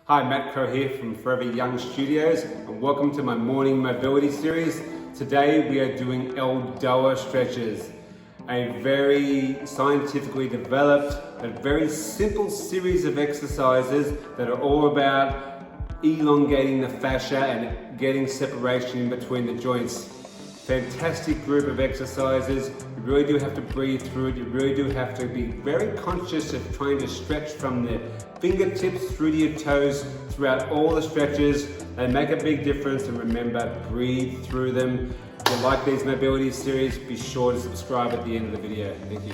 Hi, Matt Crow here from Forever Young Studios, and welcome to my morning mobility series. Today we are doing Eldoa stretches, a very scientifically developed but very simple series of exercises that are all about elongating the fascia and getting separation in between the joints. Fantastic group of exercises. You really do have to breathe through it. You really do have to be very conscious of trying to stretch from the fingertips through to your toes throughout all the stretches. They make a big difference, and remember, breathe through them. If you like these mobility series, be sure to subscribe at the end of the video. Thank you.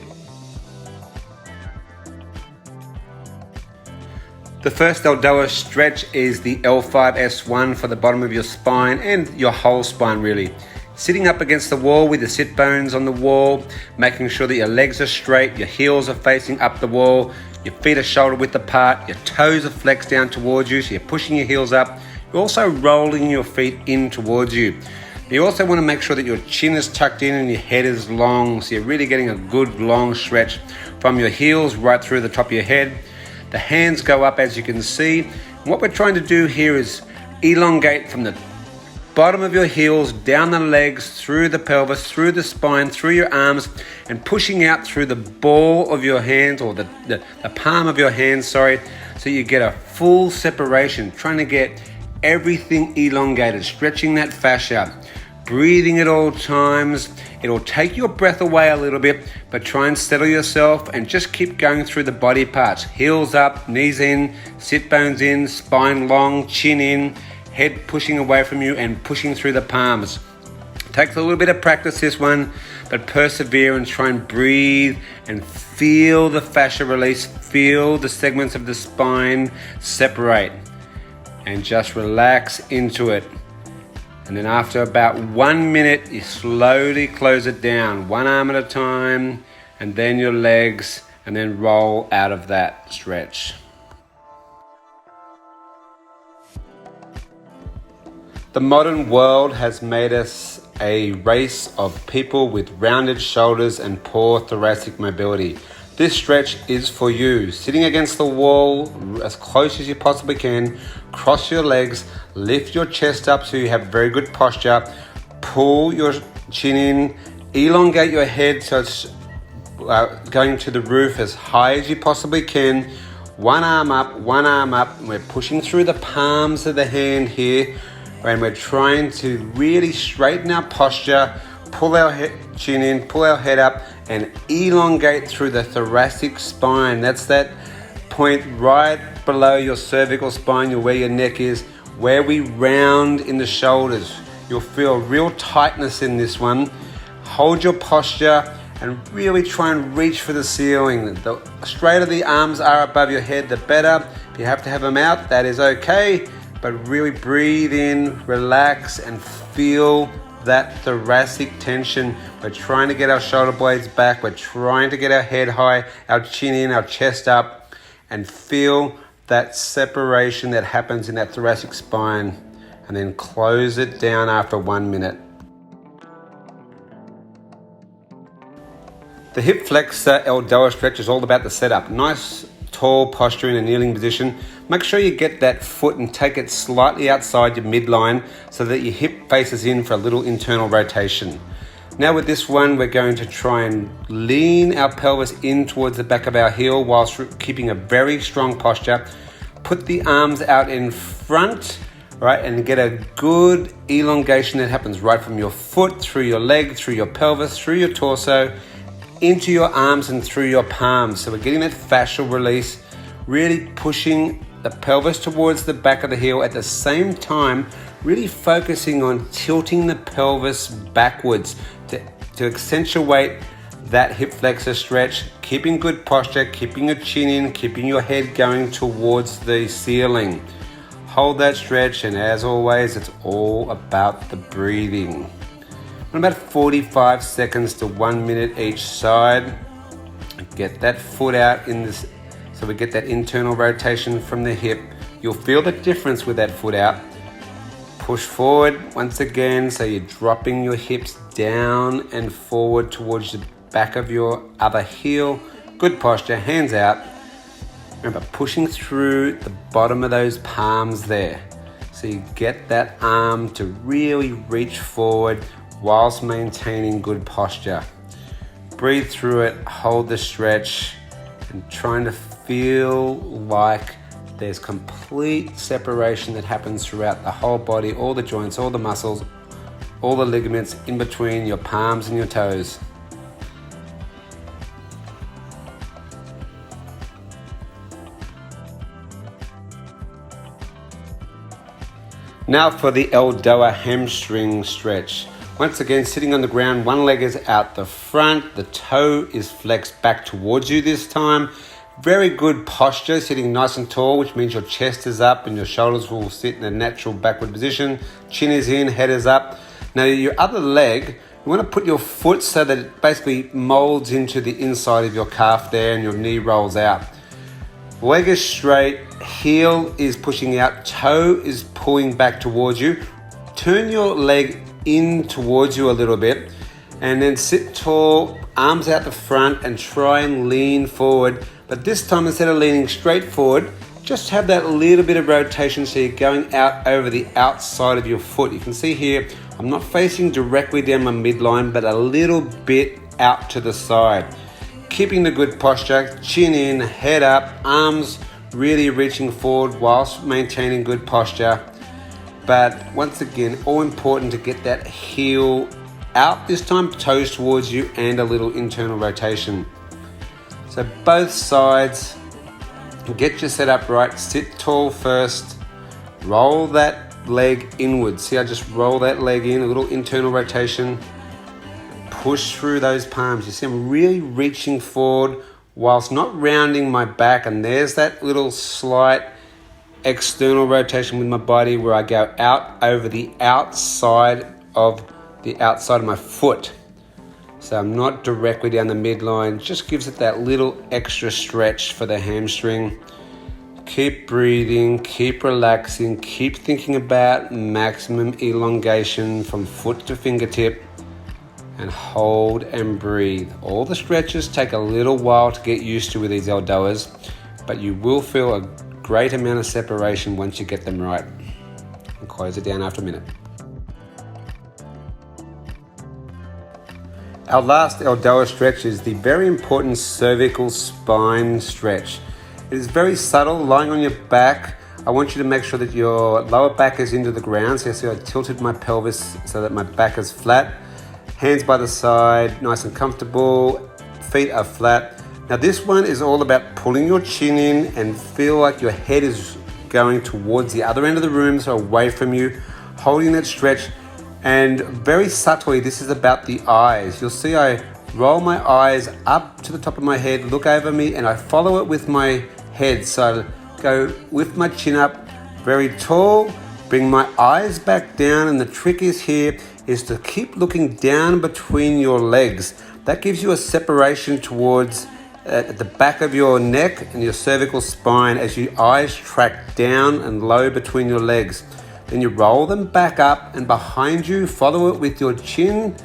The first Eldoa stretch is the L5S1 for the bottom of your spine and your whole spine really. Sitting up against the wall with your sit bones on the wall, making sure that your legs are straight, your heels are facing up the wall, your feet are shoulder width apart, your toes are flexed down towards you, so you're pushing your heels up. You're also rolling your feet in towards you. You also want to make sure that your chin is tucked in and your head is long, so you're really getting a good long stretch from your heels right through the top of your head. The hands go up, as you can see. And what we're trying to do here is elongate from the bottom of your heels, down the legs, through the pelvis, through the spine, through your arms, and pushing out through the ball of your hands, or the palm of your hands, so you get a full separation, trying to get everything elongated, stretching that fascia, breathing at all times. It'll take your breath away a little bit, but try and settle yourself and just keep going through the body parts. Heels up, knees in, sit bones in, spine long, chin in, head pushing away from you and pushing through the palms. Takes a little bit of practice, this one, but persevere and try and breathe and feel the fascia release, feel the segments of the spine separate, and just relax into it. And then after about 1 minute, you slowly close it down, one arm at a time, and then your legs, and then roll out of that stretch. The modern world has made us a race of people with rounded shoulders and poor thoracic mobility. This stretch is for you. Sitting against the wall as close as you possibly can, cross your legs, lift your chest up so you have very good posture, pull your chin in, elongate your head so it's going to the roof as high as you possibly can. One arm up, and we're pushing through the palms of the hand here. And we're trying to really straighten our posture, pull our chin in, pull our head up, and elongate through the thoracic spine. That's that point right below your cervical spine, where your neck is, where we round in the shoulders. You'll feel real tightness in this one. Hold your posture and really try and reach for the ceiling. The straighter the arms are above your head, the better. If you have to have them out, that is okay. But really breathe in, relax, and feel that thoracic tension. We're trying to get our shoulder blades back. We're trying to get our head high, our chin in, our chest up, and feel that separation that happens in that thoracic spine. And then close it down after 1 minute. The hip flexor Eldoa stretch is all about the setup. Nice tall posture in a kneeling position. Make sure you get that foot and take it slightly outside your midline so that your hip faces in for a little internal rotation. Now with this one, we're going to try and lean our pelvis in towards the back of our heel whilst keeping a very strong posture. Put the arms out in front, right, and get a good elongation that happens right from your foot, through your leg, through your pelvis, through your torso, into your arms and through your palms. So we're getting that fascial release, really pushing the pelvis towards the back of the heel, at the same time really focusing on tilting the pelvis backwards to accentuate that hip flexor stretch, keeping good posture, keeping your chin in, keeping your head going towards the ceiling. Hold that stretch, and as always, it's all about the breathing. About 45 seconds to 1 minute each side. Get that foot out in this, so we get that internal rotation from the hip. You'll feel the difference with that foot out. Push forward once again, so you're dropping your hips down and forward towards the back of your other heel. Good posture, hands out. Remember, pushing through the bottom of those palms there. So you get that arm to really reach forward whilst maintaining good posture. Breathe through it, hold the stretch, and trying to feel like there's complete separation that happens throughout the whole body, all the joints, all the muscles, all the ligaments in between your palms and your toes. Now for the Eldoa hamstring stretch. Once again, sitting on the ground, one leg is out the front, the toe is flexed back towards you this time. Very good posture, sitting nice and tall, which means your chest is up and your shoulders will sit in a natural backward position. Chin is in, head is up. Now your other leg, you want to put your foot so that it basically molds into the inside of your calf there and your knee rolls out. Leg is straight, heel is pushing out, toe is pulling back towards you. Turn your leg in towards you a little bit and then sit tall, arms out the front and try and lean forward. But this time, instead of leaning straight forward, just have that little bit of rotation so you're going out over the outside of your foot. You can see here, I'm not facing directly down my midline, but a little bit out to the side. Keeping the good posture, chin in, head up, arms really reaching forward whilst maintaining good posture. But once again, all important to get that heel out this time, toes towards you, and a little internal rotation. So both sides, get your setup right, sit tall first, roll that leg inwards. See, I just roll that leg in, a little internal rotation, push through those palms. You see I'm really reaching forward whilst not rounding my back, and there's that little slight external rotation with my body where I go out over the outside of my foot. So I'm not directly down the midline, just gives it that little extra stretch for the hamstring. Keep breathing, keep relaxing, keep thinking about maximum elongation from foot to fingertip, and hold and breathe. All the stretches take a little while to get used to with these Eldoas, but you will feel a great amount of separation once you get them right. And close it down after a minute. Our last Eldoa stretch is the very important cervical spine stretch. It is very subtle, lying on your back. I want you to make sure that your lower back is into the ground. So you see I tilted my pelvis so that my back is flat. Hands by the side, nice and comfortable. Feet are flat. Now this one is all about pulling your chin in and feel like your head is going towards the other end of the room, so away from you, holding that stretch. And very subtly, this is about the eyes. You'll see I roll my eyes up to the top of my head, look over me, and I follow it with my head. So I go with my chin up, very tall, bring my eyes back down, and the trick is here is to keep looking down between your legs. That gives you a separation towards at the back of your neck and your cervical spine as your eyes track down and low between your legs. Then you roll them back up and behind you, follow it with your chin,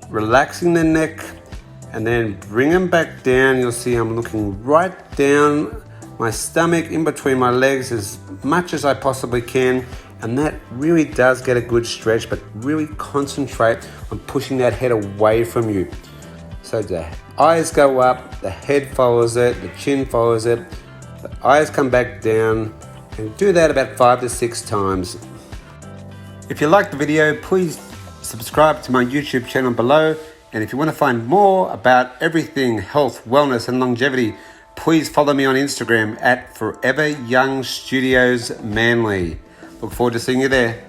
relaxing the neck, and then bring them back down. You'll see I'm looking right down my stomach in between my legs as much as I possibly can. And that really does get a good stretch, but really concentrate on pushing that head away from you. So the eyes go up, the head follows it, the chin follows it, the eyes come back down, and do that about 5 to 6 times. If you liked the video, please subscribe to my YouTube channel below. And if you want to find more about everything health, wellness, and longevity, please follow me on Instagram at Forever Young Studios Manly. Look forward to seeing you there.